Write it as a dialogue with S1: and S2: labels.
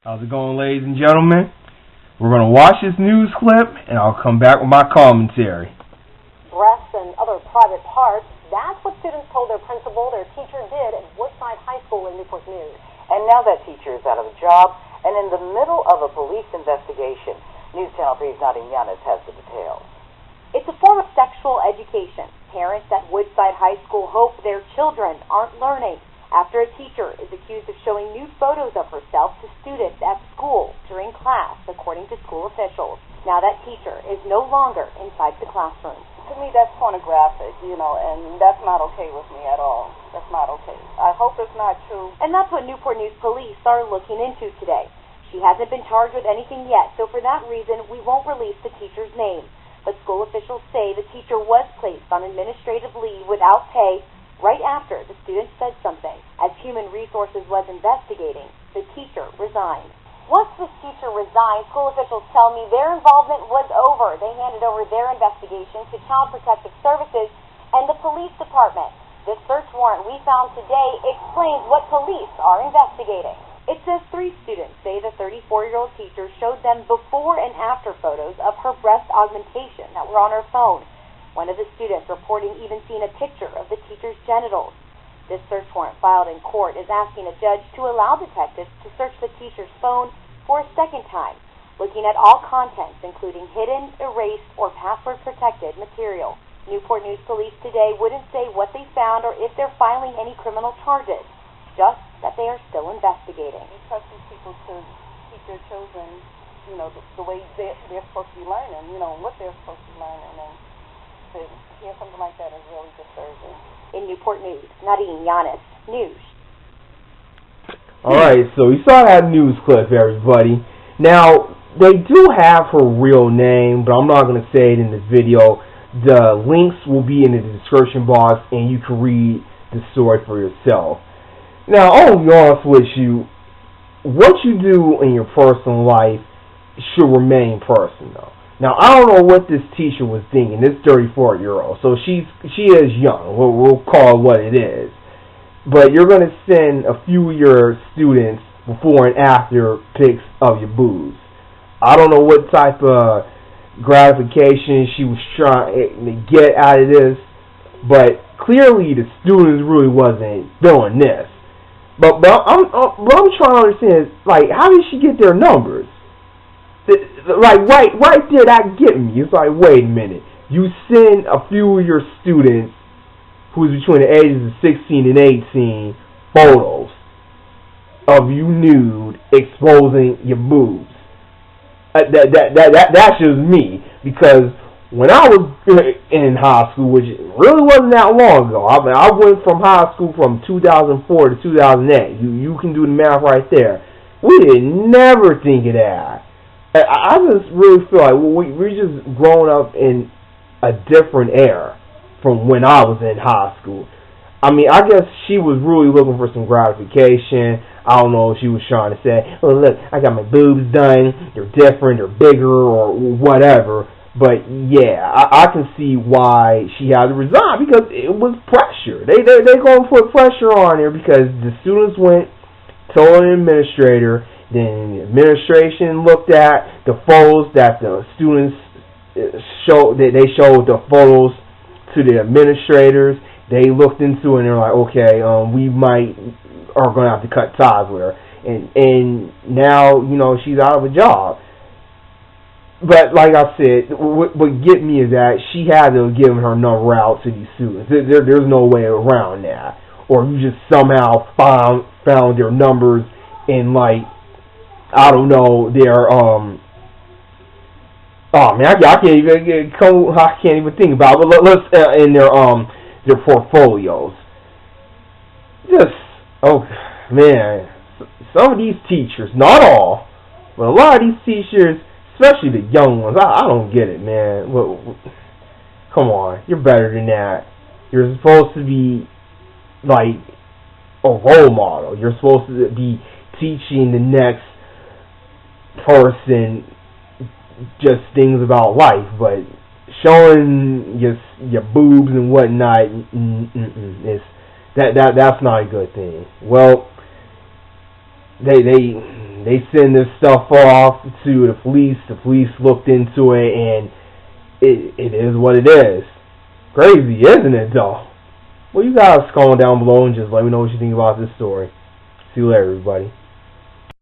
S1: How's it going, ladies and gentlemen? We're going to watch this news clip, and I'll come back with my commentary.
S2: Breasts and other private parts, that's what students told their principal their teacher did at Woodside High School in Newport News.
S3: And now that teacher is out of a job and in the middle of a police investigation. News Channel 3's Nadia Yanis has the details.
S2: It's a form of sexual education. Parents at Woodside High School hope their children aren't learning after a teacher is accused of showing nude photos of herself to students at school during class, according to school officials. Now that teacher is no longer inside the classroom.
S3: To me, that's pornographic, and that's not okay with me at all. That's not okay. I hope it's not true.
S2: And that's what Newport News police are looking into today. She hasn't been charged with anything yet, so for that reason, we won't release the teacher's name. But school officials say the teacher was placed on administrative leave without pay right after the student said something. As Human Resources was investigating, the teacher resigned. Once this teacher resigned, school officials tell me their involvement was over. They handed over their investigation to Child Protective Services and the police department. This search warrant we found today explains what police are investigating. It says 3 students say the 34-year-old teacher showed them before and after photos of her breast augmentation that were on her phone. One of the students reporting even seeing a picture of the teacher's genitals. This search warrant filed in court is asking a judge to allow detectives to search the teacher's phone for a second time, looking at all contents, including hidden, erased, or password-protected material. Newport News Police today wouldn't say what they found or if they're filing any criminal charges, just that they are still investigating.
S3: We trust these people to teach their children, the way they're supposed to be learning, what they're supposed to be learning, and to hear something like that is really disturbing.
S2: In Newport News, Nadia Yanis, News.
S1: Alright, so we saw that news clip, everybody. Now, they do have her real name, but I'm not going to say it in this video. The links will be in the description box, and you can read the story for yourself. Now, I'll be honest with you, what you do in your personal life should remain personal. Now, I don't know what this teacher was thinking, this 34-year-old. So she is young. We'll call it what it is. But you're going to send a few of your students before and after pics of your boobs. I don't know what type of gratification she was trying to get out of this, but clearly the students really wasn't doing this. But I'm trying to understand, how did she get their numbers? Right there, that get me. It's like, wait a minute. You send a few of your students who's between the ages of 16 and 18 photos of you nude exposing your boobs. That's just me, because when I was in high school, which really wasn't that long ago, I went from high school from 2004 to 2008. You can do the math right there. We did never think of that. I just really feel like we're just growing up in a different era from when I was in high school. I mean, I guess she was really looking for some gratification. I don't know if she was trying to say, oh, look, I got my boobs done. They're different, they're bigger, or whatever. But, yeah, I can see why she had to resign, because it was pressure. They're going to put pressure on her because the students went, told an administrator. Then the administration looked at the photos that the students showed. They showed the photos to the administrators. They looked into it and they're like, okay, we are going to have to cut ties with her. And now, she's out of a job. But like I said, what get me is that she had to have given her number out to these students. There's no way around that. Or you just somehow found their numbers in, I don't know, their oh man, I can't even think about it. But let's in their portfolios. Man, some of these teachers, not all, but a lot of these teachers, especially the young ones, I don't get it, man. Come on, you're better than that. You're supposed to be like a role model. You're supposed to be teaching the next person just things about life, but showing your boobs and whatnot, that's not a good thing. Well, they they send this stuff off to the police. The police looked into it, and it is what it is. Crazy, isn't it, though? Well, you guys comment down below and just let me know what you think about this story. See you later, everybody.